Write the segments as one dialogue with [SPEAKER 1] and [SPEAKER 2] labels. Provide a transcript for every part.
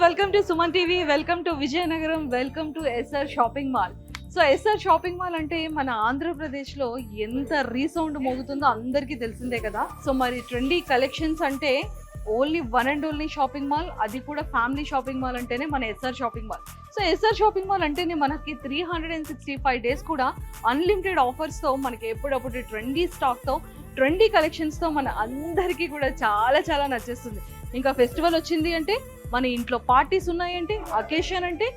[SPEAKER 1] Welcome to Suman TV, welcome to Vizianagaram, welcome to S R shopping mall. So SR shopping mall అంటే మన ఆంధ్రప్రదేశ్లో ఎంత resound మోగుతుందో అందరికీ తెలిసిందే కదా. సో మరి ట్రెండీ కలెక్షన్స్ అంటే only one and only shopping mall, అది కూడా ఫ్యామిలీ షాపింగ్ మాల్ అంటేనే మన SR shopping mall. So SR shopping mall అంటేనే మనకి 365 డేస్ కూడా అన్లిమిటెడ్ ఆఫర్స్తో, మనకి ఎప్పుడప్పుడు ట్రెండీ స్టాక్తో, ట్రెండీ కలెక్షన్స్తో మన అందరికీ కూడా చాలా చాలా నచ్చేస్తుంది. ఇంకా ఫెస్టివల్ వచ్చింది అంటే, మన ఇంట్లో పార్టీస్ ఉన్నాయంటే, అకేషన్ అంటే,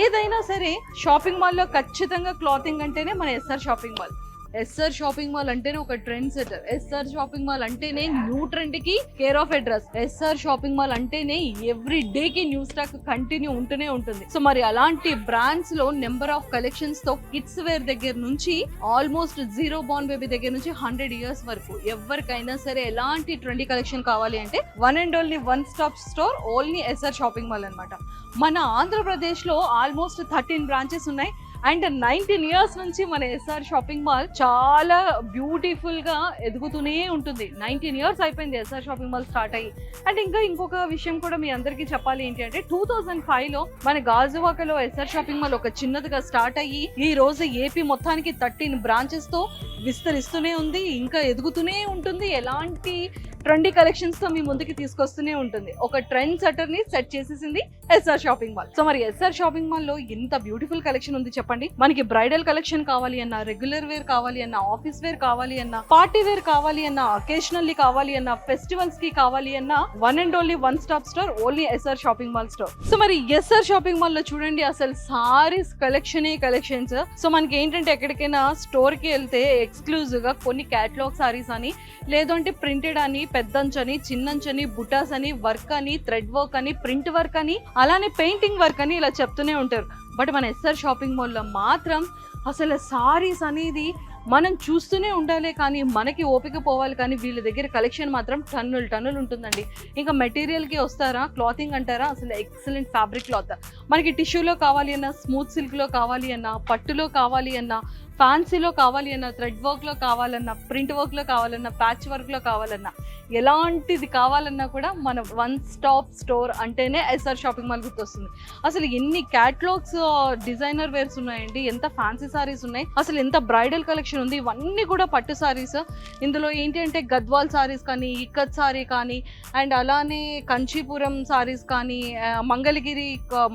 [SPEAKER 1] ఏదైనా సరే షాపింగ్ మాల్లో ఖచ్చితంగా క్లాతింగ్ అంటేనే మన SR shopping mall. SR shopping mall అంటేనే ఒక trend setter. S R shopping mall అంటేనే న్యూ ట్రెండ్ కి care of address. S R shopping mall అంటేనే ఎవ్రీ డే కి న్యూ స్టాక్ కంటిన్యూ ఉంటూనే ఉంటుంది. సో మరి అలాంటి బ్రాండ్స్ లో నెంబర్ ఆఫ్ కలెక్షన్స్ తో కిడ్స్ వేర్ దగ్గర నుంచి ఆల్మోస్ట్ 0 బోర్న్ బేబీ దగ్గర నుంచి 100 years వరకు ఎవరికైనా సరే ఎలాంటి ట్రెండీ కలెక్షన్ కావాలి అంటే one and only one stop store only SR shopping mall అన్నమాట. మన ఆంధ్రప్రదేశ్ లో ఆల్మోస్ట్ 13 బ్రాంచెస్ ఉన్నాయి. అండ్ 19 years నుంచి మన ఎస్ఆర్ షాపింగ్ మాల్ చాలా బ్యూటిఫుల్ గా ఎదుగుతూనే ఉంటుంది. 19 years అయిపోయింది ఎస్ఆర్ షాపింగ్ మాల్ స్టార్ట్ అయ్యి. అండ్ ఇంకొక విషయం కూడా మీ అందరికీ చెప్పాలి ఏంటి అంటే, 2005 లో మన గాజువాకలో ఎస్ఆర్ షాపింగ్ మాల్ ఒక చిన్నదిగా స్టార్ట్ అయ్యి ఈ రోజు ఏపీ మొత్తానికి 13 బ్రాంచెస్ తో విస్తరిస్తూనే ఉంది, ఇంకా ఎదుగుతూనే ఉంటుంది. ఎలాంటి ట్రెండీ కలెక్షన్స్ తో మీ ముందుకి తీసుకొస్తూనే ఉంటుంది. ఒక ట్రెండ్ సెటర్ ని సెట్ చేసేసింది ఎస్ఆర్ షాపింగ్ మాల్. సో మరి ఎస్ఆర్ షాపింగ్ మాల్ లో ఇంత బ్యూటిఫుల్ కలెక్షన్ ఉంది చెప్పండి. మనకి బ్రైడల్ కలెక్షన్ కావాలి అన్నా, రెగ్యులర్ వేర్ కావాలి అన్నా, ఆఫీస్ వేర్ కావాలి అన్నా, పార్టీ వేర్ కావాలి అన్నా, అకేషనల్లీ కావాలి అన్నా, ఫెస్టివల్స్ కి కావాలి అన్నా, one and only one stop store only SR shopping mall store. So మరి ఎస్ఆర్ షాపింగ్ మాల్ లో చూడండి, అసలు సారీస్ కలెక్షన్స్. సో మనకి ఏంటంటే ఎక్కడికైనా స్టోర్ కి వెళ్తే ఎక్స్క్లూజివ్ గా కొన్ని క్యాటలాగ్ సారీస్ అని, లేదంటే ప్రింటెడ్ అని, పెద్దంచని, చిన్నంచని, బుటాస్ అని, వర్క్ అని, థ్రెడ్ వర్క్ అని, ప్రింట్ వర్క్ అని, అలానే పెయింటింగ్ వర్క్ అని ఇలా చెప్తూనే ఉంటారు. బట్ మన ఎస్ఆర్ షాపింగ్ మాల్లో మాత్రం అసలు సారీస్ అనేది మనం చూస్తూనే ఉండాలి, కానీ మనకి ఓపిక పోవాలి. కానీ వీళ్ళ దగ్గర కలెక్షన్ మాత్రం టన్నులు ఉంటుందండి. ఇంకా మెటీరియల్కి వస్తారా, క్లాతింగ్ అంటారా, అసలు ఎక్సలెంట్ ఫ్యాబ్రిక్ క్లాత్. మనకి టిష్యూలో కావాలి అన్నా, స్మూత్ సిల్క్లో కావాలి అన్నా, పట్టులో కావాలి అన్నా, ఫ్యాన్సీలో కావాలి అన్నా, థ్రెడ్ వర్క్లో కావాలన్నా, ప్రింట్ వర్క్లో కావాలన్నా, ప్యాచ్ వర్క్లో కావాలన్నా, ఎలాంటిది కావాలన్నా కూడా మన వన్ స్టాప్ స్టోర్ అంటేనే ఎస్ఆర్ షాపింగ్ మాల్ గుర్తొస్తుంది. అసలు ఎన్ని క్యాటలాగ్స్ డిజైనర్ వేర్స్ ఉన్నాయండి, ఎంత ఫ్యాన్సీ సారీస్ ఉన్నాయి, అసలు ఎంత బ్రైడల్ కలెక్షన్ ఉంది. ఇవన్నీ కూడా పట్టు సారీస్. ఇందులో ఏంటి అంటే గద్వాల్ సారీస్ కానీ, ఇక్కత్ సారీ కానీ, అండ్ అలానే కంచీపురం సారీస్ కానీ,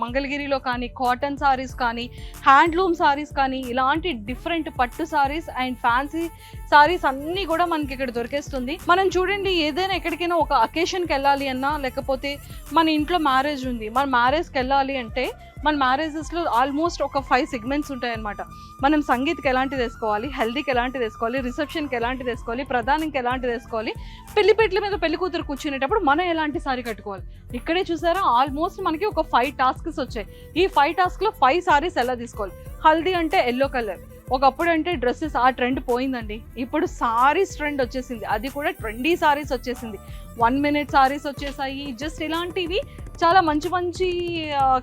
[SPEAKER 1] మంగళగిరిలో కానీ కాటన్ సారీస్ కానీ, హ్యాండ్లూమ్ సారీస్ కానీ, ఇలాంటి డిఫరెంట్ పట్టు సారీస్ అండ్ ఫ్యాన్సీ సారీస్ అన్నీ కూడా మనకి ఇక్కడ దొరికేస్తుంది. మనం చూడండి, ఏదైనా ఎక్కడికైనా ఒక అకేషన్కి వెళ్ళాలి అన్నా, లేకపోతే మన ఇంట్లో మ్యారేజ్ ఉంది, మన మ్యారేజ్కి వెళ్ళాలి అంటే, మన మ్యారేజెస్లో ఆల్మోస్ట్ ఒక 5 సెగ్మెంట్స్ ఉంటాయన్నమాట. మనం సంగీత్కి ఎలాంటిది వేసుకోవాలి, హెల్దీకి ఎలాంటిది వేసుకోవాలి, రిసెప్షన్కి ఎలాంటిది వేసుకోవాలి, ప్రధానంకి ఎలాంటిది వేసుకోవాలి, పెళ్లిపేట్ల మీద పెళ్లి కూతురు కూర్చునేటప్పుడు మనం ఎలాంటి సారీ కట్టుకోవాలి. ఇక్కడే చూసారా, ఆల్మోస్ట్ మనకి ఒక 5 టాస్క్స్ వచ్చాయి. ఈ 5 టాస్క్లో 5 సారీస్ ఎలా తీసుకోవాలి. హల్దీ అంటే ఎల్లో కలర్. ఒకప్పుడు అంటే డ్రెస్సెస్ ఆ ట్రెండ్ పోయిందండి, ఇప్పుడు సారీస్ ట్రెండ్ వచ్చేసింది. అది కూడా ట్రెండీ సారీస్ వచ్చేసింది. 1 minute సారీస్ వచ్చేసాయి. జస్ట్ ఇలాంటివి చాలా మంచి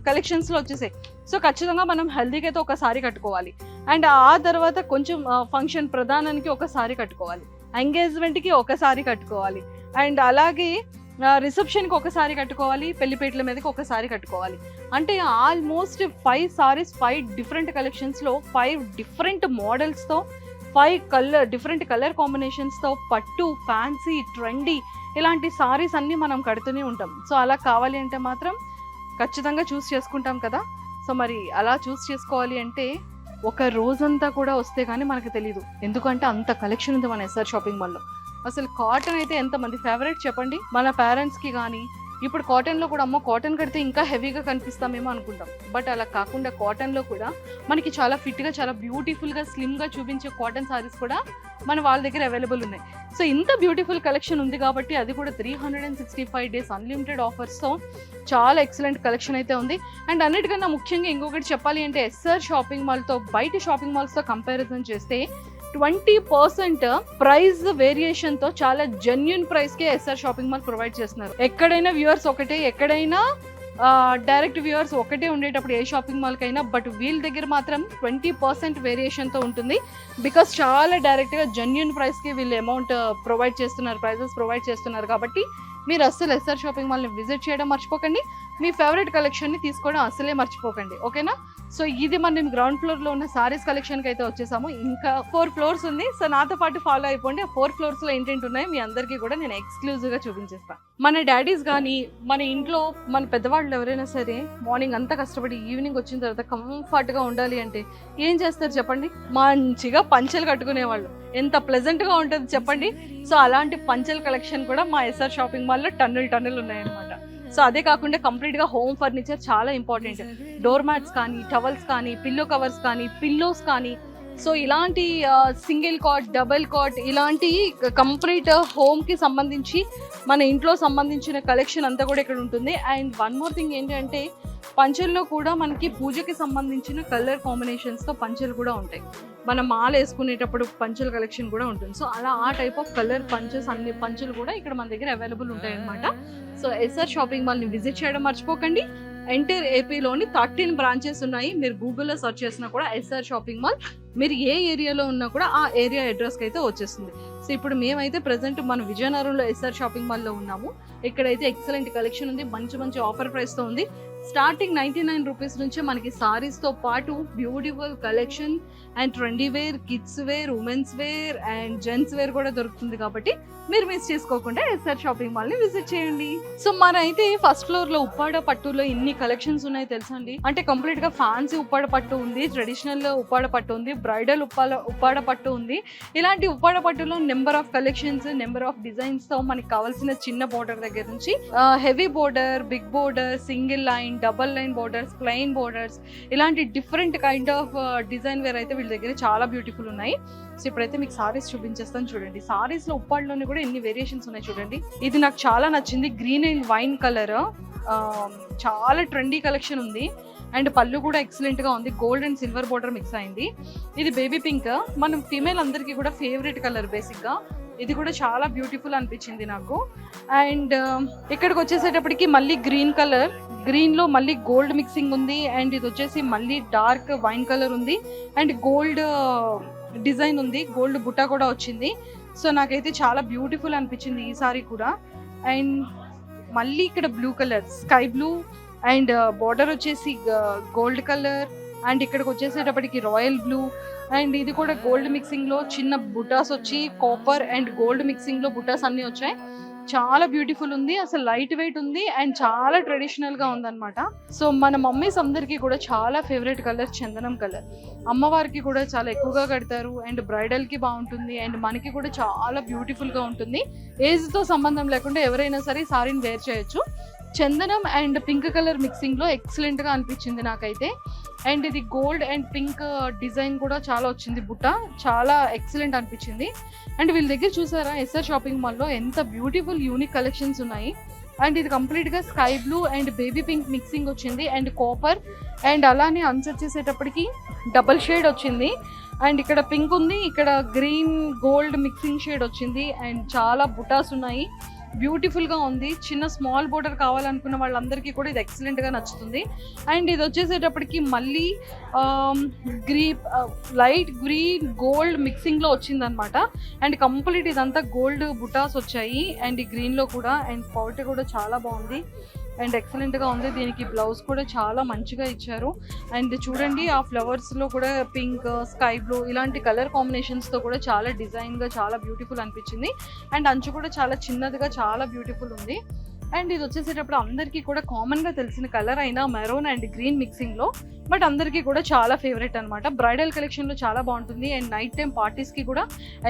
[SPEAKER 1] కలెక్షన్స్లో వచ్చేసాయి. సో ఖచ్చితంగా మనం హెల్దీకి అయితే ఒక సారీ కట్టుకోవాలి. అండ్ ఆ తర్వాత కొంచెం ఫంక్షన్ ప్రధానానికి ఒక సారీ కట్టుకోవాలి, ఎంగేజ్మెంట్కి ఒక సారీ కట్టుకోవాలి, అండ్ అలాగే రిసెప్షన్కి ఒకసారి కట్టుకోవాలి, పెళ్లిపేటల మీదకి ఒకసారి కట్టుకోవాలి. అంటే ఆల్మోస్ట్ 5 సారీస్ 5 డిఫరెంట్ కలెక్షన్స్లో 5 డిఫరెంట్ మోడల్స్తో 5 డిఫరెంట్ కలర్ కాంబినేషన్స్తో పట్టు, ఫ్యాన్సీ, ట్రెండీ ఇలాంటి సారీస్ అన్నీ మనం కడుతూనే ఉంటాం. సో అలా కావాలి అంటే మాత్రం ఖచ్చితంగా చూస్ చేసుకుంటాం కదా. సో మరి అలా చూస్ చేసుకోవాలి అంటే ఒక రోజంతా కూడా వస్తే కానీ మనకు తెలియదు, ఎందుకంటే అంత కలెక్షన్ ఉంది మన ఎస్ఆర్ షాపింగ్ మాల్లో. అసలు కాటన్ అయితే ఎంతమంది ఫేవరెట్ చెప్పండి మన పేరెంట్స్కి కానీ. ఇప్పుడు కాటన్లో కూడా అమ్మ కాటన్ కడితే ఇంకా హెవీగా కనిపిస్తామేమో అనుకుంటాం, బట్ అలా కాకుండా కాటన్లో కూడా మనకి చాలా ఫిట్గా చాలా బ్యూటిఫుల్గా స్లిమ్గా చూపించే కాటన్ సారీస్ కూడా మన వాళ్ళ దగ్గర అవైలబుల్ ఉన్నాయి. సో ఇంత బ్యూటిఫుల్ కలెక్షన్ ఉంది కాబట్టి అది కూడా 365 days అన్లిమిటెడ్ ఆఫర్స్తో చాలా ఎక్సలెంట్ కలెక్షన్ అయితే ఉంది. అండ్ అన్నిటికన్నా ముఖ్యంగా ఇంకొకటి చెప్పాలి అంటే ఎస్ఆర్ షాపింగ్ మాల్తో బయట షాపింగ్ మాల్స్తో కంపారిజన్ చేస్తే 20% ప్రైస్ వేరియేషన్తో చాలా జెన్యున్ ప్రైస్కే ఎస్ఆర్ షాపింగ్ మాల్ ప్రొవైడ్ చేస్తున్నారు. ఎక్కడైనా వ్యూవర్స్ ఒకటే, ఎక్కడైనా డైరెక్ట్ వ్యూవర్స్ ఒకటే ఉండేటప్పుడు ఏ షాపింగ్ మాల్కైనా, బట్ వీళ్ళ దగ్గర మాత్రం 20% వేరియేషన్తో ఉంటుంది. బికాస్ చాలా డైరెక్ట్గా జెన్యున్ ప్రైస్కి వీళ్ళు అమౌంట్ ప్రొవైడ్ చేస్తున్నారు, ప్రైజెస్ ప్రొవైడ్ చేస్తున్నారు. కాబట్టి మీరు అస్సలు ఎస్ఆర్ షాపింగ్ మాల్ని విజిట్ చేయడం మర్చిపోకండి, మీ ఫేవరెట్ కలెక్షన్ని తీసుకోవడం అసలే మర్చిపోకండి, ఓకేనా. సో ఇది మనం గ్రౌండ్ ఫ్లోర్లో ఉన్న సారీస్ కలెక్షన్కి అయితే వచ్చేసాము. ఇంకా 4 floors ఉంది. సో నాతో పాటు ఫాలో అయిపోండి. ఆ 4 floors ఏంటంటే ఉన్నాయి మీ అందరికీ కూడా నేను ఎక్స్క్లూజివ్గా చూపించేస్తాను. మన డాడీస్ కానీ మన ఇంట్లో మన పెద్దవాళ్ళు ఎవరైనా సరే మార్నింగ్ అంతా కష్టపడి ఈవినింగ్ వచ్చిన తర్వాత కంఫర్ట్గా ఉండాలి అంటే ఏం చేస్తారు చెప్పండి? మంచిగా పంచెలు కట్టుకునేవాళ్ళు. ఎంత ప్లెజెంట్గా ఉంటుంది చెప్పండి. సో అలాంటి పంచెల కలెక్షన్ కూడా మా ఎస్ఆర్ షాపింగ్ మాల్లో టన్నులు ఉన్నాయన్నమాట. సో అదే కాకుండా కంప్లీట్గా హోమ్ ఫర్నిచర్ చాలా ఇంపార్టెంట్. డోర్ మ్యాట్స్ కానీ, టవల్స్ కానీ, పిల్లో కవర్స్ కానీ, పిల్లోస్ కానీ, సో ఇలాంటి సింగిల్ కాట్, డబుల్ కాట్, ఇలాంటి కంప్లీట్ హోమ్కి సంబంధించి మన ఇంట్లో సంబంధించిన కలెక్షన్ అంతా కూడా ఇక్కడ ఉంటుంది. అండ్ వన్ మోర్ థింగ్ ఏంటంటే పంచెల్లో కూడా మనకి పూజకి సంబంధించిన కలర్ కాంబినేషన్స్తో పంచెలు కూడా ఉంటాయి. మనం మాల వేసుకునేటప్పుడు పంచెల కలెక్షన్ కూడా ఉంటుంది. సో అలా ఆ టైప్ ఆఫ్ కలర్ పంచెస్ అన్ని పంచెలు కూడా ఇక్కడ మన దగ్గర అవైలబుల్ ఉంటాయి అన్నమాట. సో ఎస్ఆర్ షాపింగ్ మాల్ని విజిట్ చేయడం మర్చిపోకండి. ఎంటైర్ ఏపీలోని 13 బ్రాంచెస్ ఉన్నాయి. మీరు గూగుల్లో సెర్చ్ చేసినా కూడా ఎస్ఆర్ షాపింగ్ మాల్, మీరు ఏ ఏరియాలో ఉన్నా కూడా ఆ ఏరియా అడ్రస్కి అయితే వచ్చేస్తుంది. సో ఇప్పుడు మేమైతే ప్రజెంట్ మన విజయనగరంలో ఎస్ఆర్ షాపింగ్ మాల్లో ఉన్నాము. ఇక్కడైతే ఎక్సలెంట్ కలెక్షన్ ఉంది, మంచి ఆఫర్ ప్రైస్తో ఉంది. స్టార్టింగ్ 99 రూపీస్ నుంచే మనకి సారీస్తో పాటు beautiful collection and trendy wear, kids wear, women's wear and gents wear కూడా దొరుకుతుంది. కాబట్టి మీరు మిస్ చేసుకోకుండా ఎస్ఆర్ షాపింగ్ మాల్ని విజిట్ చేయండి. సో మనైతే ఫస్ట్ ఫ్లోర్లో ఉప్పాడ పట్టులో ఎన్ని కలెక్షన్స్ ఉన్నాయో తెలుసా అండి? అంటే కంప్లీట్గా ఫ్యాన్సీ ఉప్పాడ పట్టు ఉంది, ట్రెడిషనల్ ఉప్పాడ పట్టు ఉంది, బ్రైడల్ ఉప్పాడ పట్టు ఉంది. ఇలాంటి ఉప్పాడ పట్టులో number of collections, number of డిజైన్స్తో మనకి కావాల్సిన చిన్న బోర్డర్ దగ్గర నుంచి heavy border, big border, single line, double line borders, plain borders, ఇలాంటి different kind of design wear అయితే వీళ్ళ దగ్గర చాలా బ్యూటిఫుల్ ఉన్నాయి. సో ఇప్పుడైతే మీకు సారీస్ చూపించేస్తాను చూడండి. సారీస్లో ఉప్పాడులోనే కూడా ఎన్ని వేరియేషన్స్ ఉన్నాయి చూడండి. ఇది నాకు చాలా నచ్చింది, గ్రీన్ అండ్ వైన్ కలర్, చాలా ట్రెండీ కలెక్షన్ ఉంది. అండ్ పళ్ళు కూడా ఎక్సలెంట్గా ఉంది, gold and silver border mix అయింది. ఇది బేబీ పింక్, మనం ఫీమేల్ అందరికీ కూడా ఫేవరెట్ కలర్ బేసిక్గా. ఇది కూడా చాలా బ్యూటిఫుల్ అనిపించింది నాకు. అండ్ ఇక్కడికి వచ్చేసేటప్పటికి మళ్ళీ గ్రీన్ కలర్, గ్రీన్లో మళ్ళీ గోల్డ్ మిక్సింగ్ ఉంది. అండ్ ఇది వచ్చేసి మళ్ళీ డార్క్ వైన్ కలర్ ఉంది అండ్ గోల్డ్ డిజైన్ ఉంది, గోల్డ్ బుట్ట కూడా వచ్చింది. సో నాకైతే చాలా బ్యూటిఫుల్ అనిపించింది ఈ సారీ కూడా. అండ్ మళ్ళీ ఇక్కడ blue colour, sky blue and border వచ్చేసి గోల్డ్ కలర్. అండ్ ఇక్కడికి వచ్చేసేటప్పటికి రాయల్ బ్లూ అండ్ ఇది కూడా గోల్డ్ మిక్సింగ్లో చిన్న బుటాస్ వచ్చి కాపర్ అండ్ గోల్డ్ మిక్సింగ్లో బుటాస్ అన్నీ వచ్చాయి. చాలా బ్యూటిఫుల్ ఉంది, అసలు లైట్ వెయిట్ ఉంది అండ్ చాలా ట్రెడిషనల్గా ఉందన్నమాట. సో మన మమ్మీస్ అందరికీ కూడా చాలా ఫేవరెట్ కలర్ చందనం కలర్. అమ్మవారికి కూడా చాలా ఎక్కువగా కడతారు అండ్ బ్రైడల్కి బాగుంటుంది అండ్ మనకి కూడా చాలా బ్యూటిఫుల్గా ఉంటుంది. ఏజ్తో సంబంధం లేకుండా ఎవరైనా సరే సారీని వేర్ చేయొచ్చు. చందనం అండ్ పింక్ కలర్ మిక్సింగ్లో ఎక్సలెంట్గా అనిపించింది నాకైతే. అండ్ ఇది గోల్డ్ అండ్ పింక్ డిజైన్ కూడా చాలా వచ్చింది, బుట్ట చాలా ఎక్సలెంట్ అనిపించింది. అండ్ వీళ్ళ దగ్గర చూసారా ఎస్ఆర్ షాపింగ్ మాల్లో ఎంత బ్యూటిఫుల్ యూనిక్ కలెక్షన్స్ ఉన్నాయి. అండ్ ఇది కంప్లీట్గా sky blue and baby pink mixing వచ్చింది అండ్ కాపర్ అండ్ అలానే అన్సర్ చేసేటప్పటికి డబల్ షేడ్ వచ్చింది. అండ్ ఇక్కడ పింక్ ఉంది, ఇక్కడ గ్రీన్ గోల్డ్ మిక్సింగ్ షేడ్ వచ్చింది అండ్ చాలా బుటాస్ ఉన్నాయి, బ్యూటిఫుల్గా ఉంది. చిన్న స్మాల్ బోర్డర్ కావాలనుకున్న వాళ్ళందరికీ కూడా ఇది ఎక్సలెంట్గా నచ్చుతుంది. అండ్ ఇది వచ్చేసేటప్పటికి మళ్ళీ లైట్ గ్రీన్ గోల్డ్ మిక్సింగ్లో వచ్చిందనమాట. అండ్ కంప్లీట్ ఇదంతా గోల్డ్ బుటాస్ వచ్చాయి అండ్ ఈ గ్రీన్లో కూడా. అండ్ క్వాలిటీ కూడా చాలా బాగుంది అండ్ ఎక్సలెంట్గా ఉంది. దీనికి బ్లౌజ్ కూడా చాలా మంచిగా ఇచ్చారు. అండ్ చూడండి ఆ ఫ్లవర్స్లో కూడా పింక్, స్కై బ్లూ ఇలాంటి కలర్ కాంబినేషన్స్తో కూడా చాలా డిజైన్గా చాలా బ్యూటిఫుల్ అనిపించింది. అండ్ అంచు కూడా చాలా చిన్నదిగా చాలా బ్యూటిఫుల్ ఉంది. అండ్ ఇది వచ్చేసేటప్పుడు అందరికీ కూడా కామన్గా తెలిసిన కలర్ అయినా మెరూన్ అండ్ గ్రీన్ మిక్సింగ్లో, బట్ అందరికీ కూడా చాలా ఫేవరెట్ అనమాట. బ్రైడల్ కలెక్షన్లో చాలా బాగుంటుంది అండ్ నైట్ టైం పార్టీస్కి కూడా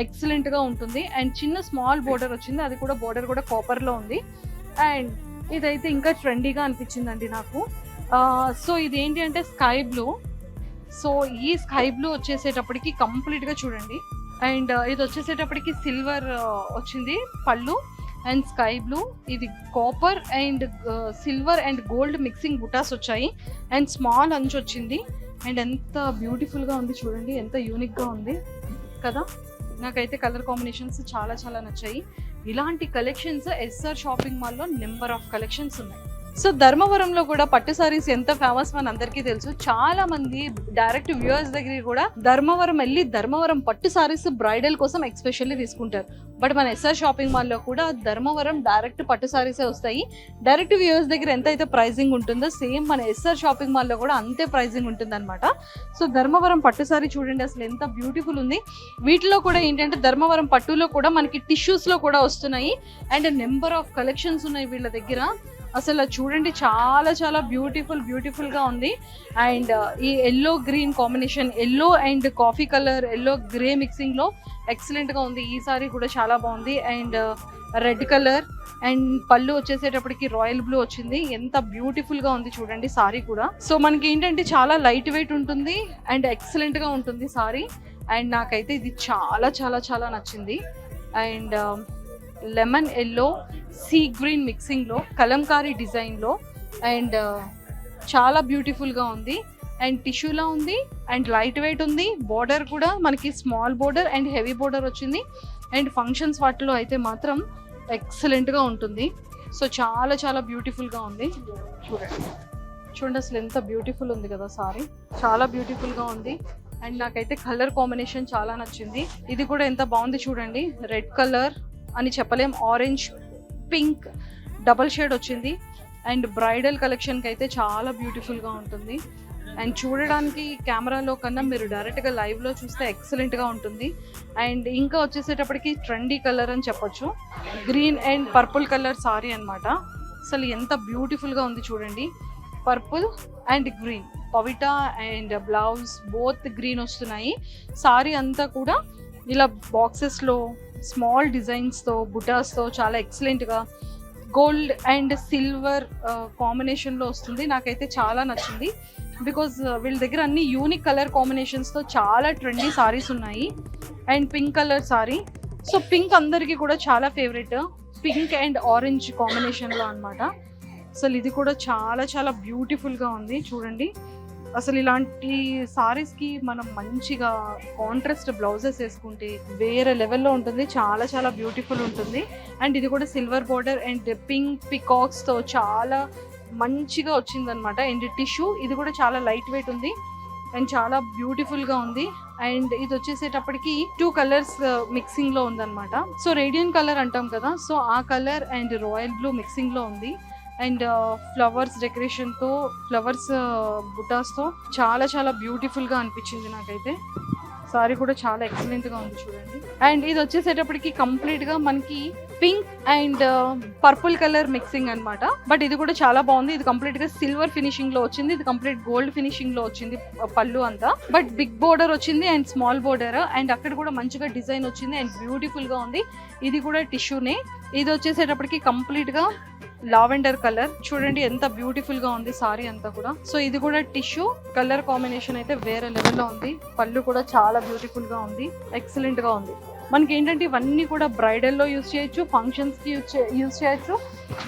[SPEAKER 1] ఎక్సలెంట్గా ఉంటుంది. అండ్ చిన్న స్మాల్ బోర్డర్ వచ్చింది, అది కూడా బోర్డర్ కూడా కాపర్లో ఉంది. అండ్ ఇదైతే ఇంకా ట్రెండీగా అనిపించిందండి నాకు. సో ఇదేంటి అంటే స్కై బ్లూ. సో ఈ స్కై బ్లూ వచ్చేసేటప్పటికి కంప్లీట్గా చూడండి. అండ్ ఇది వచ్చేసేటప్పటికి సిల్వర్ వచ్చింది పళ్ళు అండ్ స్కై బ్లూ, ఇది copper and silver and gold mixing బుటాస్ వచ్చాయి అండ్ స్మాల్ అంచు వచ్చింది. అండ్ ఎంత బ్యూటిఫుల్గా ఉంది చూడండి, ఎంత యూనిక్గా ఉంది కదా. నాకైతే కలర్ కాంబినేషన్స్ చాలా చాలా నచ్చాయి. ఇలాంటి కలెక్షన్స్ ఎస్ఆర్ షాపింగ్ మాల్లో నెంబర్ ఆఫ్ కలెక్షన్స్ ఉన్నాయి. సో ధర్మవరంలో కూడా పట్టు సారీస్ ఎంత ఫేమస్ మన అందరికీ తెలుసు. చాలా మంది డైరెక్ట్ వ్యూవర్స్ దగ్గర కూడా ధర్మవరం వెళ్ళి ధర్మవరం పట్టు సారీస్ బ్రైడల్ కోసం ఎక్స్పెషల్లీ తీసుకుంటారు. బట్ మన ఎస్ఆర్ షాపింగ్ మాల్లో కూడా ధర్మవరం డైరెక్ట్ పట్టు సారీసే వస్తాయి. డైరెక్ట్ వ్యూవర్స్ దగ్గర ఎంత అయితే ప్రైజింగ్ ఉంటుందో సేమ్ మన ఎస్ఆర్ షాపింగ్ మాల్లో కూడా అంతే ప్రైజింగ్ ఉంటుంది అనమాట. సో ధర్మవరం పట్టు సారీ చూడండి అసలు ఎంత బ్యూటిఫుల్ ఉంది. వీటిలో కూడా ఏంటంటే ధర్మవరం పట్టులో కూడా మనకి టిష్యూస్లో కూడా వస్తున్నాయి అండ్ నెంబర్ ఆఫ్ కలెక్షన్స్ ఉన్నాయి వీళ్ళ దగ్గర. అసలు చూడండి చాలా చాలా బ్యూటిఫుల్గా ఉంది. అండ్ ఈ yellow green combination, yellow and coffee colour, yellow grey మిక్సింగ్లో ఎక్సలెంట్గా ఉంది. ఈ సారీ కూడా చాలా బాగుంది. అండ్ రెడ్ కలర్ అండ్ పళ్ళు వచ్చేసేటప్పటికి రాయల్ బ్లూ వచ్చింది. ఎంత బ్యూటిఫుల్గా ఉంది చూడండి సారీ కూడా. సో మనకి ఏంటంటే చాలా లైట్ వెయిట్ ఉంటుంది అండ్ ఎక్సలెంట్గా ఉంటుంది సారీ. అండ్ నాకైతే ఇది చాలా చాలా చాలా నచ్చింది. And lemon yellow sea green మిక్సింగ్లో కలంకారీ డిజైన్లో అండ్ చాలా బ్యూటిఫుల్గా ఉంది. అండ్ టిష్యూలా ఉంది అండ్ లైట్ వెయిట్ ఉంది. బోర్డర్ కూడా మనకి small border and heavy border వచ్చింది. అండ్ ఫంక్షన్స్ వాటిలో అయితే మాత్రం ఎక్సలెంట్గా ఉంటుంది. సో చాలా చాలా బ్యూటిఫుల్గా ఉంది చూడండి అసలు ఎంత బ్యూటిఫుల్ ఉంది కదా సారీ, చాలా బ్యూటిఫుల్గా ఉంది. అండ్ నాకైతే కలర్ కాంబినేషన్ చాలా నచ్చింది. ఇది కూడా ఎంత బాగుంది చూడండి, రెడ్ కలర్ అని చెప్పలేం, ఆరెంజ్ పింక్ డబల్ షేడ్ వచ్చింది. అండ్ బ్రైడల్ కలెక్షన్కి అయితే చాలా బ్యూటిఫుల్గా ఉంటుంది. అండ్ చూడడానికి కెమెరాలో కన్నా మీరు డైరెక్ట్గా లైవ్లో చూస్తే ఎక్సలెంట్గా ఉంటుంది. అండ్ ఇంకా వచ్చేసేటప్పటికి ట్రెండీ కలర్ అని చెప్పొచ్చు, green and purple colour sari అనమాట. అసలు ఎంత బ్యూటిఫుల్గా ఉంది చూడండి, పర్పుల్ అండ్ గ్రీన్. పవిటా అండ్ బ్లౌజ్ బోత్ గ్రీన్ వస్తున్నాయి. సారీ అంతా కూడా ఇలా బాక్సెస్లో స్మాల్ డిజైన్స్తో బుటాస్తో చాలా ఎక్సలెంట్గా గోల్డ్ అండ్ సిల్వర్ కాంబినేషన్లో వస్తుంది. నాకైతే చాలా నచ్చింది బికాజ్ వీళ్ళ దగ్గర అన్ని యూనిక్ కలర్ కాంబినేషన్స్తో చాలా ట్రెండీ సారీస్ ఉన్నాయి. And pink colour sorry, so pink అందరికీ కూడా చాలా ఫేవరెట్, పింక్ అండ్ ఆరెంజ్ కాంబినేషన్లో అనమాట. అసలు ఇది కూడా చాలా చాలా బ్యూటిఫుల్గా ఉంది చూడండి. అసలు ఇలాంటి సారీస్కి మనం మంచిగా కాంట్రాస్ట్ బ్లౌజెస్ వేసుకుంటే వేరే లెవెల్లో ఉంటుంది, చాలా చాలా బ్యూటిఫుల్ ఉంటుంది. అండ్ ఇది కూడా సిల్వర్ బోర్డర్ అండ్ పింక్ పికాక్స్తో చాలా మంచిగా వచ్చిందనమాట. అండ్ టిష్యూ ఇది కూడా చాలా లైట్ వెయిట్ ఉంది అండ్ చాలా బ్యూటిఫుల్గా ఉంది. అండ్ ఇది వచ్చేసేటప్పటికి 2 కలర్స్ మిక్సింగ్లో ఉందన్నమాట. సో రేడియన్ కలర్ అంటాం కదా, సో ఆ కలర్ అండ్ రాయల్ బ్లూ మిక్సింగ్లో ఉంది. అండ్ ఫ్లవర్స్ డెకరేషన్తో ఫ్లవర్స్ బుటాస్తో చాలా చాలా బ్యూటిఫుల్గా అనిపించింది నాకైతే. సారీ కూడా చాలా ఎక్సలెంట్గా ఉంది చూడండి. అండ్ ఇది వచ్చేసేటప్పటికి కంప్లీట్గా మనకి pink and purple colour mixing అనమాట. బట్ ఇది కూడా చాలా బాగుంది. ఇది కంప్లీట్గా సిల్వర్ ఫినిషింగ్లో వచ్చింది, ఇది కంప్లీట్ గోల్డ్ ఫినిషింగ్లో వచ్చింది పళ్ళు అంతా. బట్ బిగ్ బోర్డర్ వచ్చింది అండ్ స్మాల్ బోర్డర్ అండ్ అక్కడ కూడా మంచిగా డిజైన్ వచ్చింది అండ్ బ్యూటిఫుల్గా ఉంది. ఇది కూడా టిష్యూనే. ఇది వచ్చేసేటప్పటికి కంప్లీట్గా లావెండర్ కలర్ చూడండి ఎంత బ్యూటిఫుల్ గా ఉంది సారీ అంతా కూడా. సో ఇది కూడా టిష్యూ కలర్ కాంబినేషన్ అయితే వేరే లెవెల్లో ఉంది. పళ్ళు కూడా చాలా బ్యూటిఫుల్ గా ఉంది, ఎక్సలెంట్ గా ఉంది. మనకి ఏంటంటే ఇవన్నీ కూడా బ్రైడల్లో యూస్ చేయొచ్చు, ఫంక్షన్స్కి యూస్ చేయొచ్చు,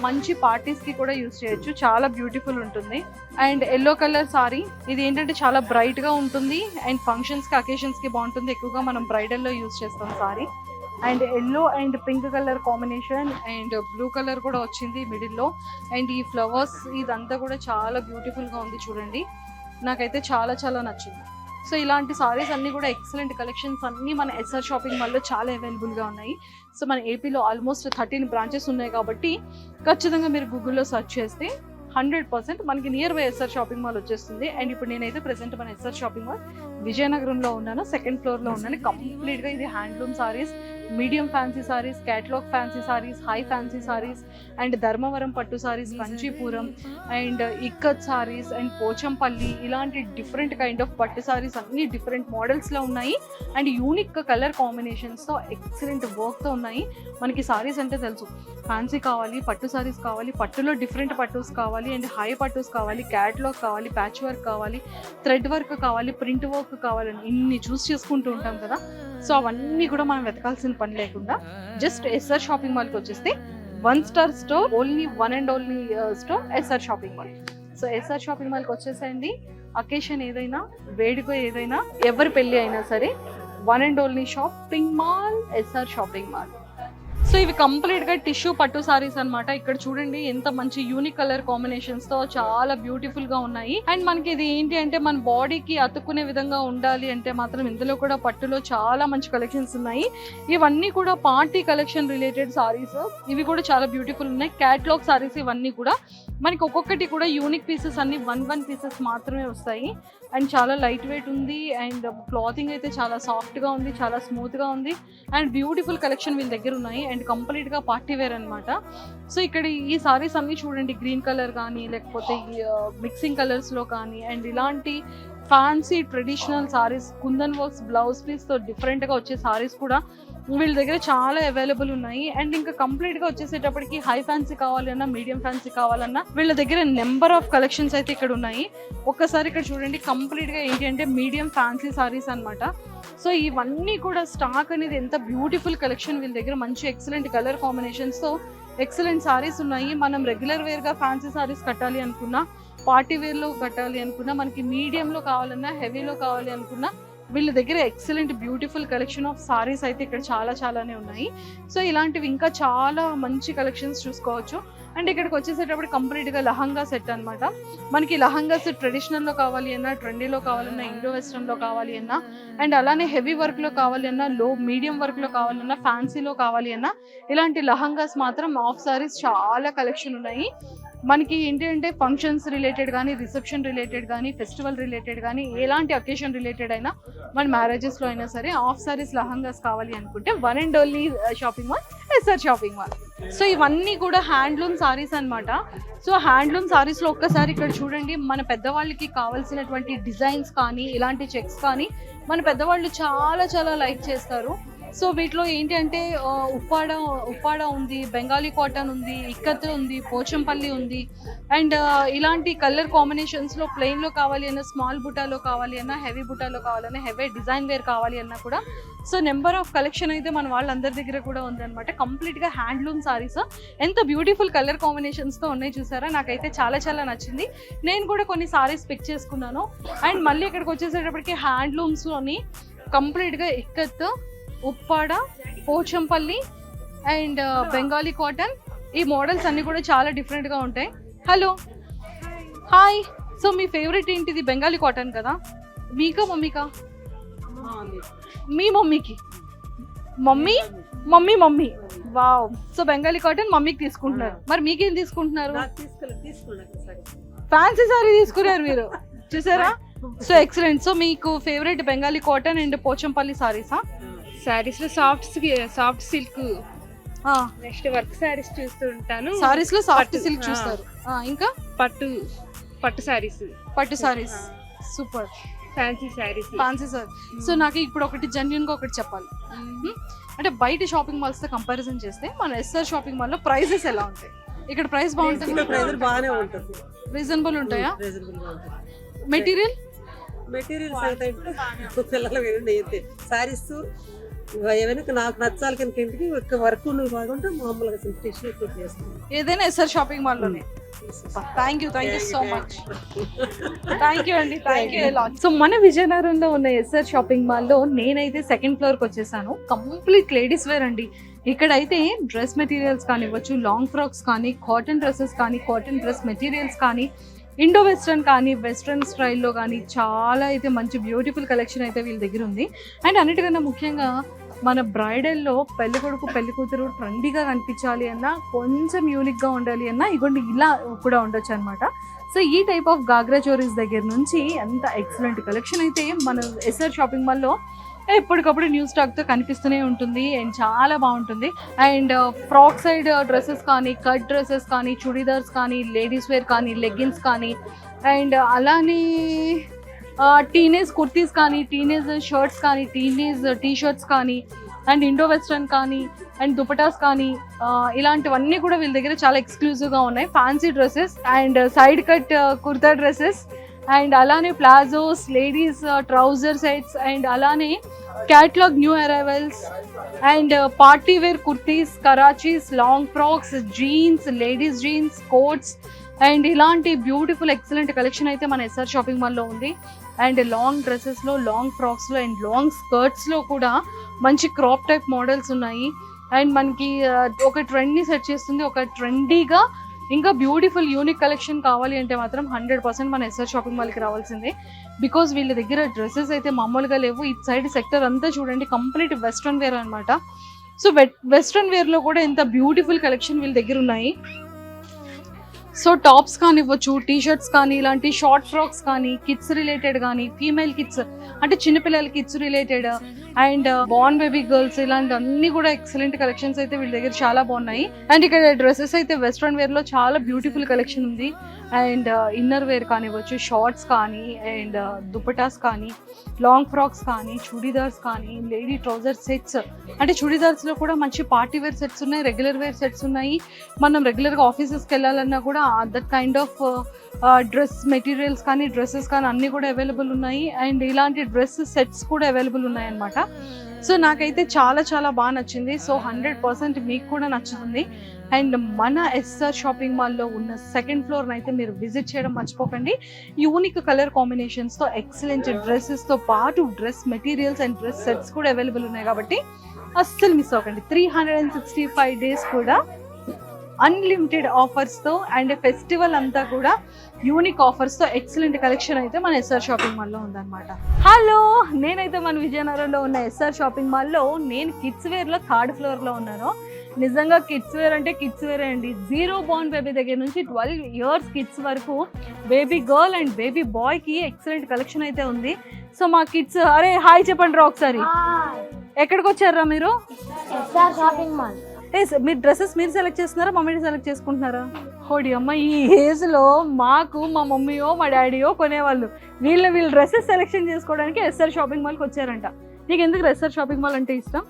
[SPEAKER 1] మంచి పార్టీస్కి కూడా యూస్ చేయొచ్చు, చాలా బ్యూటిఫుల్ ఉంటుంది. అండ్ ఎల్లో కలర్ సారీ, ఇది ఏంటంటే చాలా బ్రైట్గా ఉంటుంది అండ్ ఫంక్షన్స్కి అకేషన్స్కి బాగుంటుంది. ఎక్కువగా మనం బ్రైడల్లో యూస్ చేస్తాం sorry. And yellow and pink colour combination and blue colour కూడా వచ్చింది మిడిల్లో. అండ్ ఈ ఫ్లవర్స్ ఇదంతా కూడా చాలా బ్యూటిఫుల్గా ఉంది చూడండి, నాకైతే చాలా చాలా నచ్చింది. సో ఇలాంటి సారీస్ అన్నీ కూడా ఎక్సలెంట్ కలెక్షన్స్ అన్నీ మన ఎస్ఆర్ షాపింగ్ మాల్లో చాలా అవైలబుల్గా ఉన్నాయి. సో మన ఏపీలో ఆల్మోస్ట్ 13 బ్రాంచెస్ ఉన్నాయి కాబట్టి ఖచ్చితంగా మీరు గూగుల్లో సెర్చ్ చేస్తే 100% మనకి nearby SR shopping mall వచ్చేస్తుంది. అండ్ ఇప్పుడు నేనైతే ప్రెసెంట్ మన ఎస్ఆర్ షాపింగ్ మాల్ విజయనగరంలో ఉన్నాను, 2nd ఫ్లోర్లో ఉన్నాను. కంప్లీట్గా ఇది handloom saris, medium fancy saris, catalogue fancy saris, high fancy saris and Dharmavaram పట్టు సారీస్, కంచీపురం అండ్ ఇక్కత్ సారీస్ అండ్ పోచంపల్లి ఇలాంటి డిఫరెంట్ కైండ్ ఆఫ్ పట్టు సారీస్ అన్ని డిఫరెంట్ మోడల్స్లో ఉన్నాయి అండ్ యూనిక్ కలర్ కాంబినేషన్స్తో ఎక్సలెంట్ వర్క్తో ఉన్నాయి. మనకి సారీస్ అంటే తెలుసు, ఫ్యాన్సీ కావాలి, పట్టు సారీస్ కావాలి, పట్టులో డిఫరెంట్ పట్టుస్ కావాలి అండ్ హై పట్టుస్ కావాలి, క్యాటలాగ్ కావాలి, ప్యాచ్ వర్క్ కావాలి, థ్రెడ్ వర్క్ కావాలి, ప్రింట్ వర్క్ కావాలని ఇన్ని చూస్ చేసుకుంటూ ఉంటాం కదా. సో అవన్నీ కూడా మనం వెతకాల్సిన పని లేకుండా జస్ట్ ఎస్ఆర్ షాపింగ్ మాల్కి వచ్చేస్తే 1 star store, only 1 and only store SR shopping mall. So SR shopping మాల్కి వచ్చేసేయండి. అకేషన్ ఏదైనా, వేడుక ఏదైనా, ఎవరి పెళ్ళి అయినా సరే 1 and only shopping mall SR shopping mall. So ఇవి కంప్లీట్గా టిష్యూ పట్టు సారీస్ అనమాట. ఇక్కడ చూడండి ఎంత మంచి యూనిక్ కలర్ కాంబినేషన్స్తో చాలా బ్యూటిఫుల్గా ఉన్నాయి. అండ్ మనకి ఇది ఏంటి అంటే మన బాడీకి అతుక్కునే విధంగా ఉండాలి అంటే మాత్రం ఇందులో కూడా పట్టులో చాలా మంచి కలెక్షన్స్ ఉన్నాయి. ఇవన్నీ కూడా పార్టీ కలెక్షన్ రిలేటెడ్ సారీస్, ఇవి కూడా చాలా బ్యూటిఫుల్ ఉన్నాయి. క్యాటలాగ్ సారీస్ ఇవన్నీ కూడా మనకి ఒక్కొక్కటి కూడా యూనిక్ పీసెస్ అన్ని 1 పీసెస్ మాత్రమే వస్తాయి. అండ్ చాలా లైట్ వెయిట్ ఉంది అండ్ క్లాతింగ్ అయితే చాలా సాఫ్ట్గా ఉంది, చాలా స్మూత్గా ఉంది అండ్ బ్యూటిఫుల్ కలెక్షన్ వీళ్ళ దగ్గర ఉన్నాయి అండ్ కంప్లీట్గా పార్టీ వేర్ అనమాట. సో ఇక్కడ ఈ సారీస్ అన్నీ చూడండి, గ్రీన్ కలర్ కానీ లేకపోతే మిక్సింగ్ కలర్స్లో కానీ అండ్ ఇలాంటి fancy traditional saris, kundan works, blouse పీస్తో డిఫరెంట్గా వచ్చే సారీస్ కూడా వీళ్ళ దగ్గర చాలా అవైలబుల్ ఉన్నాయి. అండ్ ఇంకా కంప్లీట్గా వచ్చేసేటప్పటికి హై ఫ్యాన్సీ కావాలన్నా, మీడియం ఫ్యాన్సీ కావాలన్నా వీళ్ళ దగ్గర నెంబర్ ఆఫ్ కలెక్షన్స్ అయితే ఇక్కడ ఉన్నాయి. ఒక్కసారి ఇక్కడ చూడండి, కంప్లీట్గా ఏంటి అంటే మీడియం ఫ్యాన్సీ సారీస్ అనమాట. సో ఇవన్నీ కూడా స్టాక్ అనేది ఎంత బ్యూటిఫుల్ కలెక్షన్ వీళ్ళ దగ్గర, మంచి ఎక్సలెంట్ కలర్ కాంబినేషన్స్తో ఎక్సలెంట్ సారీస్ ఉన్నాయి. మనం రెగ్యులర్ వేర్గా ఫ్యాన్సీ సారీస్ కట్టాలి అనుకున్నా, పార్టీ వేర్లో కట్టాలి అనుకున్నా, మనకి మీడియంలో కావాలన్నా, హెవీలో కావాలి అనుకున్నా వీళ్ళ దగ్గర excellent beautiful collection of saris అయితే ఇక్కడ చాలానే ఉన్నాయి. సో ఇలాంటివి ఇంకా చాలా మంచి కలెక్షన్స్ చూసుకోవచ్చు. అండ్ ఇక్కడికి వచ్చేసేటప్పుడు కంప్లీట్గా లహంగా సెట్ అనమాట. మనకి లహంగా సెట్ ట్రెడిషనల్లో కావాలి అన్నా, ట్రెండీలో కావాలన్నా, ఇండో వెస్ట్రన్లో కావాలి అన్నా అండ్ అలానే హెవీ వర్క్లో కావాలి అన్నా, మీడియం వర్క్లో కావాలన్నా, ఫ్యాన్సీలో కావాలి అన్నా ఇలాంటి లహంగాస్ మాత్రం ఆఫ్ సారీస్ చాలా కలెక్షన్ ఉన్నాయి. మనకి ఏంటి అంటే ఫంక్షన్స్ రిలేటెడ్ కానీ, రిసెప్షన్ రిలేటెడ్ కానీ, ఫెస్టివల్ రిలేటెడ్ కానీ, ఎలాంటి అకేషన్ రిలేటెడ్ అయినా, మన మ్యారేజెస్లో అయినా సరే ఆఫ్ సారీస్ లహంగాస్ కావాలి అనుకుంటే 1 and only shopping mall SR shopping mall. So ఇవన్నీ కూడా హ్యాండ్లూమ్ సారీస్ అనమాట. సో హ్యాండ్లూమ్ సారీస్లో ఒక్కసారి ఇక్కడ చూడండి, మన పెద్దవాళ్ళకి కావాల్సినటువంటి డిజైన్స్ కానీ, ఇలాంటి చెక్స్ కానీ మన పెద్దవాళ్ళు చాలా లైక్ చేస్తారు. సో వీటిలో ఏంటి అంటే ఉప్పాడ ఉంది, బెంగాలీ కాటన్ ఉంది, ఇక్కత్ ఉంది, పోచంపల్లి ఉంది అండ్ ఇలాంటి కలర్ కాంబినేషన్స్లో ప్లెయిన్లో కావాలి అన్నా, స్మాల్ బుటాలో కావాలి అన్నా, హెవీ బుటాలో కావాలన్నా, హెవీ డిజైన్ వేర్ కావాలి అన్నా కూడా సో నెంబర్ ఆఫ్ కలెక్షన్ అయితే మన వాళ్ళందరి దగ్గర కూడా ఉందన్నమాట. కంప్లీట్గా హ్యాండ్లూమ్ సారీస్ ఎంత బ్యూటిఫుల్ కలర్ కాంబినేషన్స్తో ఉన్నాయి చూసారా, నాకైతే చాలా నచ్చింది. నేను కూడా కొన్ని సారీస్ పిక్ చేసుకున్నాను. అండ్ మళ్ళీ ఇక్కడికి వచ్చేసేటప్పటికి హ్యాండ్లూమ్స్లోని కంప్లీట్గా ఇక్కత్, ఉప్పాడ, పోచంపల్లి అండ్ బెంగాలీ కాటన్ ఈ మోడల్స్ అన్నీ కూడా చాలా డిఫరెంట్గా ఉంటాయి. Hello, hi. సో మీ ఫేవరెట్ ఏంటిది? బెంగాలీ కాటన్ కదా. మీకా మమ్మీకా? మీ మమ్మీకి. Mummy wow. So Bengali cotton మమ్మీకి తీసుకుంటున్నారు. మరి మీకేం తీసుకుంటున్నారు? ఫ్యాన్సీ సారీ తీసుకున్నారు మీరు, చూసారా. So excellent. సో మీకు favourite Bengali cotton and Pochampally సారీసా?
[SPEAKER 2] సారీస్ లో soft silk, next work saris చూస్తూ ఉంటాను.
[SPEAKER 1] సారీస్ లో సాఫ్ట్ సిల్క్ చూస్తారు. ఇంకా
[SPEAKER 2] పట్టు
[SPEAKER 1] saris super.
[SPEAKER 2] Fancy saris.
[SPEAKER 1] So నాకు ఇప్పుడు ఒకటి జెన్యూన్ గా ఒకటి చెప్పాలి. అంటే బయట షాపింగ్ మాల్స్ తో కంపారిజన్ చేస్తే మన ఎస్ఆర్ షాపింగ్ మాల్ లో ప్రైజెస్ ఎలా ఉంటాయి? ఇక్కడ ప్రైస్ బాగుంటుంది, రీజనబుల్ ఉంటాయా?
[SPEAKER 3] మెటీరియల్స్ అయితే పిల్లల సారీస్ ఏమైనా నాకు నచ్చాలి కనుక ఇంటికి ఒక వర్క్ బాగుంటే మామూలుగా టిష్యూ చేస్తాను
[SPEAKER 1] ఏదైనా ఎస్ఆర్ షాపింగ్ మాల్ లోనే. Thank you so much. Thank you అండి, థ్యాంక్ యూ లాట్. సో మన విజయనగరంలో ఉన్న ఎస్ఆర్ షాపింగ్ మాల్లో నేనైతే 2nd ఫ్లోర్కి వచ్చేసాను. కంప్లీట్ లేడీస్ వేర్ అండి. ఇక్కడైతే డ్రెస్ మెటీరియల్స్ కానివ్వచ్చు, లాంగ్ ఫ్రాక్స్ కానీ, కాటన్ డ్రెస్సెస్ కానీ, కాటన్ డ్రెస్ మెటీరియల్స్ కానీ, ఇండో వెస్ట్రన్ కానీ, వెస్ట్రన్ స్టైల్లో కానీ చాలా అయితే మంచి బ్యూటిఫుల్ కలెక్షన్ అయితే వీళ్ళ దగ్గర ఉంది. అండ్ అన్నిటికన్నా ముఖ్యంగా మన బ్రైడల్లో పెళ్లి కొడుకు పెళ్లి కూతురు ట్రెండీగా కనిపించాలి అన్నా, కొంచెం యూనిక్గా ఉండాలి అన్నా ఇగోండి ఇలా కూడా ఉండొచ్చు అనమాట. సో ఈ టైప్ ఆఫ్ గాగ్రా చోరీస్ దగ్గర నుంచి ఎంత ఎక్సలెంట్ కలెక్షన్ అయితే మన ఎస్ఆర్ షాపింగ్ మాల్లో ఎప్పటికప్పుడు న్యూ స్టాక్ తో కనిపిస్తూనే ఉంటుంది అండ్ చాలా బాగుంటుంది. అండ్ ఫ్రాక్ సైడ్ డ్రెస్సెస్ కానీ, కట్ డ్రెస్సెస్ కానీ, చుడీదార్స్ కానీ, లేడీస్ వేర్ కానీ, లెగ్గిన్స్ కానీ, అండ్ అలానే టీనేజ్ కుర్తీస్ కానీ, టీనేజ్ షర్ట్స్ కానీ, టీనేజ్ టీ షర్ట్స్ కానీ, అండ్ ఇండో వెస్ట్రన్ కానీ, అండ్ దుపటాస్ కానీ, ఇలాంటివన్నీ కూడా వీళ్ళ దగ్గర చాలా ఎక్స్క్లూజివ్గా ఉన్నాయి. Fancy dresses and side cut kurta dresses and అలానే palazzos, ladies trouser sets and అలానే catalogue new arrivals and party wear kurtis, Karachis, long frocks, jeans, ladies jeans, coats and ఇలాంటి బ్యూటిఫుల్ ఎక్సలెంట్ కలెక్షన్ అయితే మన ఎస్ఆర్ షాపింగ్ మాల్లో ఉంది. అండ్ లాంగ్ డ్రెస్సెస్లో, long ఫ్రాక్స్లో and long స్కర్ట్స్లో కూడా మంచి క్రాప్ టైప్ మోడల్స్ ఉన్నాయి. అండ్ మనకి ఒక ట్రెండ్ని సెట్ చేస్తుంది. ఒక ట్రెండీగా ఇంకా బ్యూటిఫుల్ యూనిక్ కలెక్షన్ కావాలి అంటే మాత్రం 100% మన ఎస్ఆర్ షాపింగ్ మాల్కి రావాల్సిందే. బికాజ్ వీళ్ళ దగ్గర డ్రెస్సెస్ అయితే మామూలుగా లేవు. ఇటు సైడ్ సెక్టర్ అంతా చూడండి, కంప్లీట్ వెస్ట్రన్ వేర్ అనమాట. సో వెస్ట్రన్ వేర్లో కూడా ఎంత బ్యూటిఫుల్ కలెక్షన్ వీళ్ళ దగ్గర ఉన్నాయి. సో టాప్స్ కానివ్వచ్చు, టీ షర్ట్స్ కానీ, ఇలాంటి షార్ట్ ఫ్రాక్స్ కానీ, కిడ్స్ రిలేటెడ్ కానీ, ఫీమేల్ కిడ్స్ అంటే చిన్నపిల్లల kids related and born baby girls, ఇలాంటి అన్ని కూడా ఎక్సలెంట్ కలెక్షన్స్ అయితే వీళ్ళ దగ్గర చాలా బాగున్నాయి. అండ్ ఇక్కడ డ్రెస్సెస్ అయితే వెస్ట్రన్ వేర్ లో చాలా బ్యూటిఫుల్ కలెక్షన్ ఉంది. అండ్ ఇన్నర్ వేర్ కానివ్వచ్చు, షార్ట్స్ కానీ, అండ్ దుపటాస్ కానీ, లాంగ్ ఫ్రాక్స్ కానీ, చుడీదార్స్ కానీ, లేడీ ట్రౌజర్ సెట్స్ అంటే చుడీదార్స్ లో కూడా మంచి పార్టీ వేర్ సెట్స్ ఉన్నాయి, రెగ్యులర్ వేర్ సెట్స్ ఉన్నాయి. మనం రెగ్యులర్గా ఆఫీసెస్కి వెళ్ళాలన్నా కూడా that kind of dress materials కానీ, డ్రెస్సెస్ కానీ అన్నీ కూడా అవైలబుల్ ఉన్నాయి. అండ్ ఇలాంటి డ్రెస్ సెట్స్ కూడా అవైలబుల్ ఉన్నాయి అన్నమాట. సో నాకైతే చాలా చాలా బాగా నచ్చింది. సో 100% మీకు కూడా నచ్చుతుంది. అండ్ మన ఎస్ఆర్ షాపింగ్ మాల్లో ఉన్న సెకండ్ ఫ్లోర్ని అయితే మీరు విజిట్ చేయడం మర్చిపోకండి. యూనిక్ కలర్ కాంబినేషన్స్తో ఎక్సలెంట్ డ్రెస్సెస్తో పాటు dress materials and dress sets కూడా అవైలబుల్ ఉన్నాయి కాబట్టి అస్సలు మిస్ అవ్వకండి. 365 days కూడా అన్లిమిటెడ్ ఆఫర్స్తో అండ్ ఫెస్టివల్ అంతా కూడా యూనిక్ ఆఫర్స్తో ఎక్సలెంట్ కలెక్షన్ అయితే మన ఎస్ఆర్ షాపింగ్ మాల్లో ఉందన్నమాట. హలో, నేనైతే మన విజయనగరంలో ఉన్న ఎస్ఆర్ షాపింగ్ మాల్లో నేను కిడ్స్ వేర్లో 3rd ఫ్లోర్లో ఉన్నాను. నిజంగా కిడ్స్ వేర్ అంటే కిడ్స్ వేరే అండి. 0 బోర్న్ బేబీ దగ్గర నుంచి 12 years కిడ్స్ వరకు బేబీ గర్ల్ అండ్ బేబీ బాయ్కి ఎక్సలెంట్ కలెక్షన్ అయితే ఉంది. సో మా కిడ్స్, అరే హాయ్ చెప్పండి రా ఒకసారి. ఎక్కడికి వచ్చారా మీరు?
[SPEAKER 4] SR shopping mall.
[SPEAKER 1] మీరు డ్రెస్సెస్ మీరు సెలెక్ట్ చేస్తున్నారా, మమ్మీని సెలెక్ట్ చేసుకుంటున్నారా? హోడి అమ్మ, ఈ ఏజ్లో మాకు మా మమ్మీయో మా డాడీయో కొనేవాళ్ళు. వీళ్ళు డ్రెస్సెస్ సెలెక్షన్ చేసుకోవడానికి ఎస్ఆర్ షాపింగ్ మాల్కి వచ్చారంట. నీకు ఎందుకు ఎస్ఆర్ షాపింగ్ మాల్ అంటే ఇష్టం?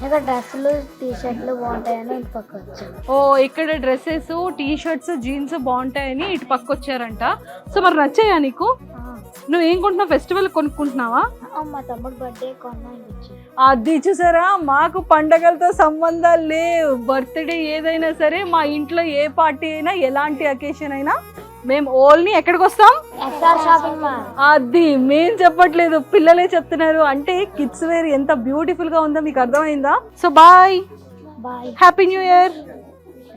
[SPEAKER 4] ఇక్కడ డ్రెస్సులు, టీ షర్ట్లు బాగుంటాయని ఇటు పక్క వచ్చాను.
[SPEAKER 1] ఓ, ఇక్కడ డ్రెస్సెస్, టీ షర్ట్స్, జీన్స్ బాగుంటాయని ఇటు పక్క వచ్చారంట. సో మరి నచ్చాయా నీకు? నువ్వు ఏం కొంటున్నావు? ఫెస్టివల్ కొనుక్కుంటున్నావా?
[SPEAKER 4] మా తమ్ముడు బర్త్డే కొన్నా.
[SPEAKER 1] అది చూసారా, మాకు పండగలతో సంబంధాలు లేవు. బర్త్డే ఏదైనా సరే, మా ఇంట్లో ఏ పార్టీ అయినా, ఎలాంటి అకేషన్ అయినా మేము ఓన్లీ ఎక్కడికి వస్తాం?
[SPEAKER 4] SR shopping mall.
[SPEAKER 1] అది మేం చెప్పట్లేదు, పిల్లలే చెప్తున్నారు. అంటే కిడ్స్ వేర్ ఎంత బ్యూటిఫుల్ గా ఉందో మీకు అర్థమైందా? So bye
[SPEAKER 4] bye.
[SPEAKER 1] Happy new year.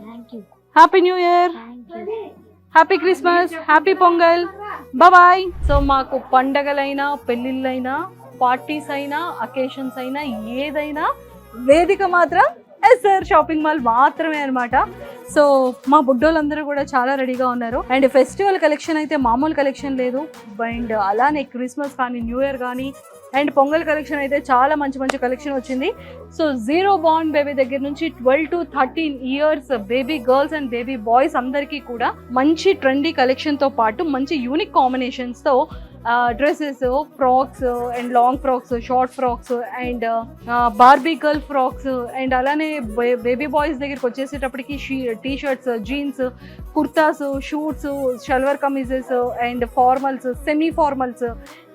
[SPEAKER 4] Thank you.
[SPEAKER 1] Happy new year.
[SPEAKER 4] Thank you.
[SPEAKER 1] Happy Christmas, happy Pongal, bye. So మాకు పండగలైనా, పెళ్ళిళ్ళైనా, పార్టీస్ అయినా, అకేషన్స్ అయినా, ఏదైనా వేదిక మాత్రం ఎస్ఆర్ షాపింగ్ మాల్ మాత్రమే అనమాట. సో మా బుడ్డోళ్ళందరూ కూడా చాలా రెడీగా ఉన్నారు. అండ్ ఫెస్టివల్ కలెక్షన్ అయితే మామూలు కలెక్షన్ లేదు. అండ్ అలానే క్రిస్మస్ కానీ, న్యూ ఇయర్ కానీ, అండ్ పొంగల్ కలెక్షన్ అయితే చాలా మంచి మంచి కలెక్షన్ వచ్చింది. సో 0 బోర్న్ బేబీ దగ్గర నుంచి 12 to 13 years baby girls and baby boys అందరికీ కూడా మంచి ట్రెండీ కలెక్షన్తో పాటు మంచి యూనిక్ కాంబినేషన్స్తో dresses, frocks and long frocks, short frocks and Barbie girl frocks and అలానే బేబీ బాయ్స్ దగ్గరికి వచ్చేసేటప్పటికి T shirts, jeans, kurtas, suits, shalwar kameezes and formals, semi formals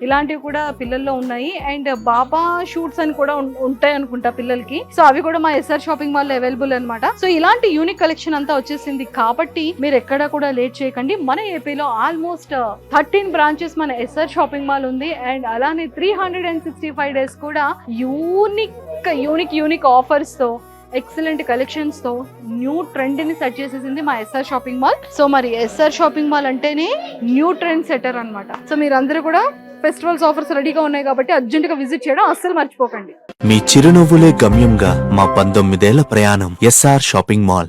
[SPEAKER 1] ఇలాంటివి కూడా పిల్లల్లో ఉన్నాయి. అండ్ బాబా షూట్స్ అని కూడా ఉంటాయి అనుకుంటా పిల్లలకి. సో అవి కూడా మా ఎస్ఆర్ షాపింగ్ మాల్ లో అవైలబుల్ అనమాట. సో ఇలాంటి యూనిక్ కలెక్షన్ అంతా వచ్చేసింది కాబట్టి మీరు ఎక్కడ కూడా లేట్ చేయకండి. మన ఏపీలో ఆల్మోస్ట్ 13 బ్రాంచెస్ మన ఎస్ఆర్ షాపింగ్ మాల్ ఉంది. అండ్ అలానే 365 days కూడా యూనిక్ ఆఫర్స్ తో, ఎక్సలెంట్ కలెక్షన్స్ తో న్యూ ట్రెండ్ ని సెట్ చేసేసింది మా ఎస్ఆర్ షాపింగ్ మాల్. సో మరి ఎస్ఆర్ షాపింగ్ మాల్ అంటేనే న్యూ ట్రెండ్ సెటర్ అనమాట. సో మీరందరూ కూడా ఫెస్టివల్స్ ఆఫర్స్ రెడీగా ఉన్నాయి కాబట్టి అర్జెంట్ గా విజిట్ చేయడం అస్సలు మర్చిపోకండి.
[SPEAKER 5] మీ చిరునవ్వులే గమ్యంగా మా 19 ఏళ్ల ప్రయాణం. SR shopping mall.